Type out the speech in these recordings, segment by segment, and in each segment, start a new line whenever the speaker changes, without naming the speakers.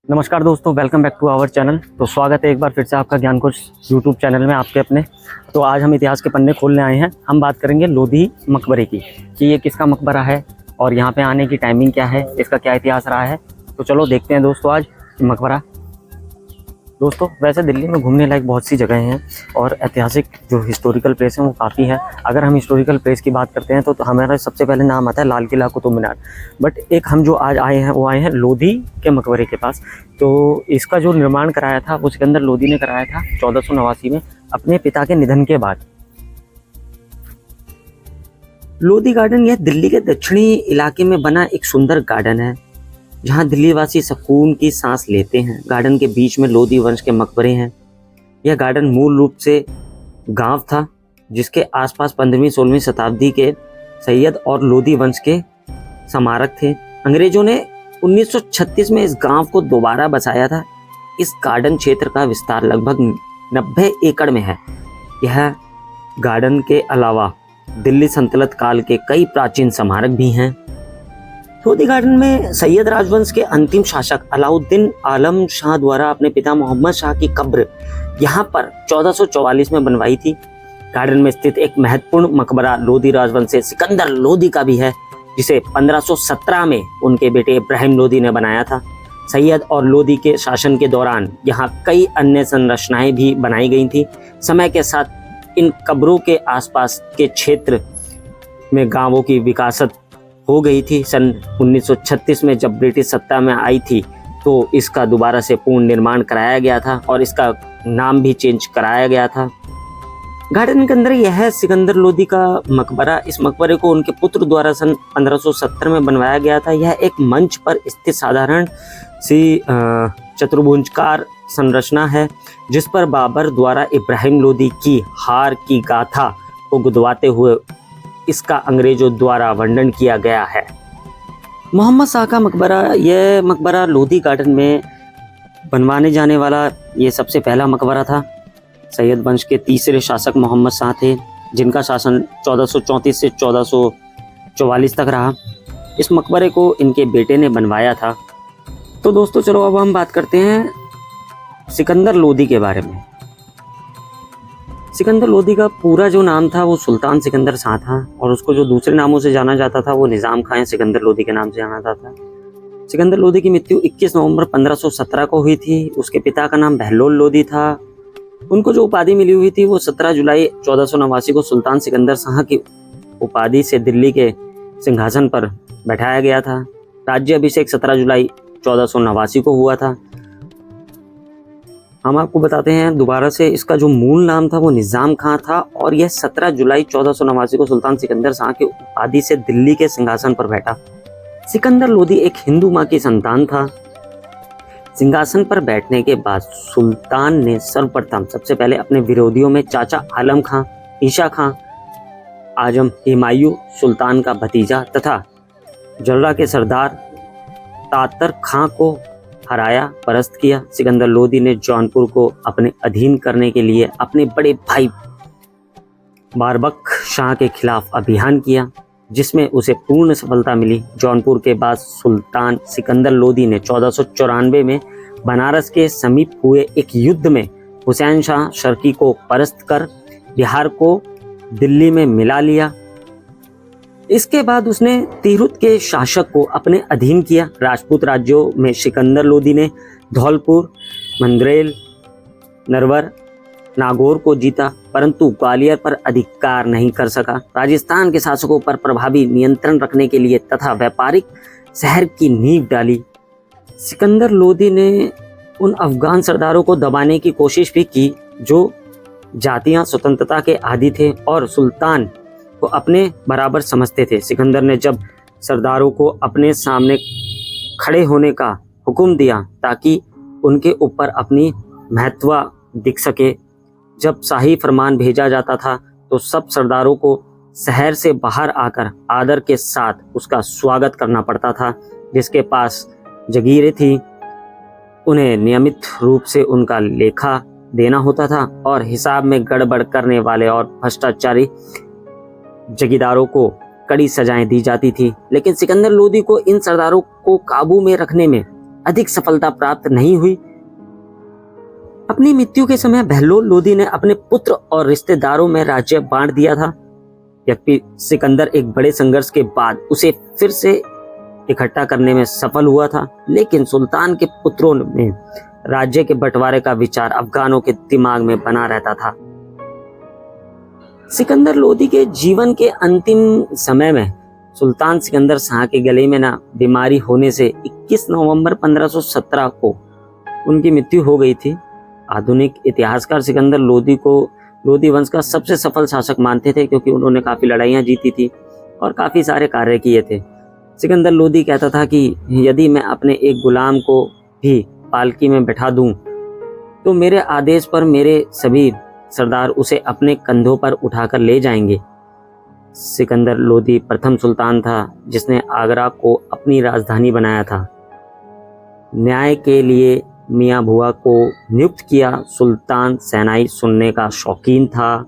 नमस्कार दोस्तों, welcome back to our channel. तो स्वागत है एक बार फिर से आपका ज्ञान कोश यूट्यूब चैनल में आपके अपने। तो आज हम इतिहास के पन्ने खोलने आए हैं। हम बात करेंगे लोधी मकबरे की कि ये किसका मकबरा है और यहाँ पे आने की टाइमिंग क्या है, इसका क्या इतिहास रहा है। तो चलो देखते हैं दोस्तों आज मकबरा। दोस्तों वैसे दिल्ली में घूमने लायक बहुत सी जगहें हैं और ऐतिहासिक जो हिस्टोरिकल प्लेस हैं वो काफ़ी हैं। अगर हम हिस्टोरिकल प्लेस की बात करते हैं तो हमारा सबसे पहले नाम आता है लाल किला, कुतुब मीनार। बट एक हम जो आज आए हैं वो आए हैं लोधी के मकबरे के पास। तो इसका जो निर्माण कराया था वो सिकंदर लोधी ने कराया था 1489 में अपने पिता के निधन के बाद। लोधी गार्डन यह दिल्ली के दक्षिणी इलाके में बना एक सुंदर गार्डन है जहां दिल्ली वासी सुकून की सांस लेते हैं। गार्डन के बीच में लोधी वंश के मकबरे हैं। यह गार्डन मूल रूप से गांव था जिसके आसपास 15वीं-16वीं शताब्दी के सैयद और लोधी वंश के स्मारक थे। अंग्रेजों ने 1936 में इस गांव को दोबारा बसाया था। इस गार्डन क्षेत्र का विस्तार लगभग 90 एकड़ में है। यह गार्डन के अलावा दिल्ली सल्तनत काल के कई प्राचीन स्मारक भी हैं। लोधी गार्डन में सैयद राजवंश के अंतिम शासक अलाउद्दीन आलम शाह द्वारा अपने पिता मोहम्मद शाह की कब्र यहाँ पर 1444 में बनवाई थी। गार्डन में स्थित एक महत्वपूर्ण मकबरा लोधी राजवंश से सिकंदर लोधी का भी है, जिसे 1517 में उनके बेटे इब्राहिम लोधी ने बनाया था। सैयद और लोधी के शासन के दौरान यहाँ कई अन्य संरचनाएं भी बनाई गई थी। समय के साथ इन कब्रों के आसपास के क्षेत्र में गांवों की विकासत हो गई थी। सन 1936 में जब ब्रिटिश सत्ता में आई थी तो इसका दोबारा से पूर्ण निर्माण कराया गया था और इसका नाम भी चेंज कराया गया था। गार्डन के अंदर यह है सिकंदर लोधी का मकबरा। इस मकबरे को उनके पुत्र द्वारा सन 1570 में बनवाया गया था। यह एक मंच पर स्थित साधारण सी चतुर्भुजाकार संरचना है जिस पर बाबर द्वारा इब्राहिम लोधी की हार की गाथा को गुदवाते हुए इसका अंग्रेजों द्वारा वर्णन किया गया है। मोहम्मद शाह का मकबरा, यह मकबरा लोधी गार्डन में बनवाने जाने वाला ये सबसे पहला मकबरा था। सैयद वंश के तीसरे शासक मोहम्मद शाह थे जिनका शासन 1434 से 1444 तक रहा। इस मकबरे को इनके बेटे ने बनवाया था। तो दोस्तों चलो अब हम बात करते हैं सिकंदर लोधी के बारे में। सिकंदर लोधी का पूरा जो नाम था वो सुल्तान सिकंदर शाह था और उसको जो दूसरे नामों से जाना जाता था वो निज़ाम खां सिकंदर लोधी के नाम से जाना जाता था। सिकंदर लोधी की मृत्यु 21 नवंबर 1517 को हुई थी। उसके पिता का नाम बहलोल लोधी था। उनको जो उपाधि मिली हुई थी वो 17 जुलाई 1489 को सुल्तान सिकंदर शाह की उपाधि से दिल्ली के सिंहासन पर बैठाया गया था। राज्य अभिषेक 17 जुलाई 1489 को हुआ था। हम आपको बताते हैं दोबारा से, इसका जो मूल नाम था वो निज़ाम खां था और यह 17 जुलाई 1489 को सुल्तान सिकंदर शाह की उपाधि से दिल्ली के सिंहासन पर बैठा। सिकंदर लोधी एक हिंदू मां की संतान था। सिंहासन पर बैठने के बाद सुल्तान ने सर्वप्रथम सबसे पहले अपने विरोधियों में चाचा आलम खां, ईशा खां, आजम हुमायूं सुल्तान का भतीजा तथा जर्रा के सरदार तातर खां को हराया, परास्त किया। सिकंदर लोधी ने जौनपुर को अपने अधीन करने के लिए अपने बड़े भाई बारबक शाह के खिलाफ अभियान किया जिसमें उसे पूर्ण सफलता मिली। जौनपुर के बाद सुल्तान सिकंदर लोधी ने 1494 में बनारस के समीप हुए एक युद्ध में हुसैन शाह शर्की को परास्त कर बिहार को दिल्ली में मिला लिया। इसके बाद उसने तिरहुत के शासक को अपने अधीन किया। राजपूत राज्यों में सिकंदर लोधी ने धौलपुर, मंदरेल, नरवर, नागौर को जीता परंतु ग्वालियर पर अधिकार नहीं कर सका। राजस्थान के शासकों पर प्रभावी नियंत्रण रखने के लिए तथा व्यापारिक शहर की नींव डाली। सिकंदर लोधी ने उन अफगान सरदारों को दबाने की कोशिश भी की जो जातियां स्वतंत्रता के आदी थे और सुल्तान को अपने बराबर समझते थे। सिकंदर ने जब सरदारों को अपने सामने खड़े होने का हुक्म दिया ताकि उनके ऊपर अपनी महत्व दिख सके। जब शाही फरमान भेजा जाता था तो सब सरदारों को शहर से बाहर आकर आदर के साथ उसका स्वागत करना पड़ता था। जिसके पास जगीरें थी उन्हें नियमित रूप से उनका लेखा देना होता था और हिसाब में गड़बड़ करने वाले और भ्रष्टाचारी जगीदारों को कड़ी सजाएं दी जाती थी। लेकिन सिकंदर लोधी को इन सरदारों को काबू में रखने में अधिक सफलता प्राप्त नहीं हुई। अपनी मृत्यु के समय बहलोल लोदी ने अपने पुत्र और रिश्तेदारों में राज्य बांट दिया था। यद्यपि सिकंदर एक बड़े संघर्ष के बाद उसे फिर से इकट्ठा करने में सफल हुआ था, लेकिन सुल्तान के पुत्रों में राज्य के बंटवारे का विचार अफगानों के दिमाग में बना रहता था। सिकंदर लोदी के जीवन के अंतिम समय में सुल्तान सिकंदर शाह के गले में बीमारी होने से 21 नवंबर 1517 को उनकी मृत्यु हो गई थी। आधुनिक इतिहासकार सिकंदर लोदी को लोदी वंश का सबसे सफल शासक मानते थे, क्योंकि उन्होंने काफी लड़ाइयां जीती थी और काफी सारे कार्य किए थे। सिकंदर लोदी कहता था कि यदि मैं अपने एक गुलाम को भी पालकी में बैठा दूं तो मेरे आदेश पर मेरे सभी सरदार उसे अपने कंधों पर उठाकर ले जाएंगे। सिकंदर लोदी प्रथम सुल्तान था जिसने आगरा को अपनी राजधानी बनाया था। न्याय के लिए मियाँ भुआ को नियुक्त किया। सुल्तान शहनाई सुनने का शौकीन था।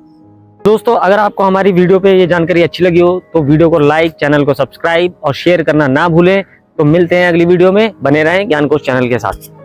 दोस्तों, अगर आपको हमारी वीडियो पे ये जानकारी अच्छी लगी हो तो वीडियो को लाइक, चैनल को सब्सक्राइब और शेयर करना ना भूलें। तो मिलते हैं अगली वीडियो में। बने रहें ज्ञानकोश चैनल के साथ।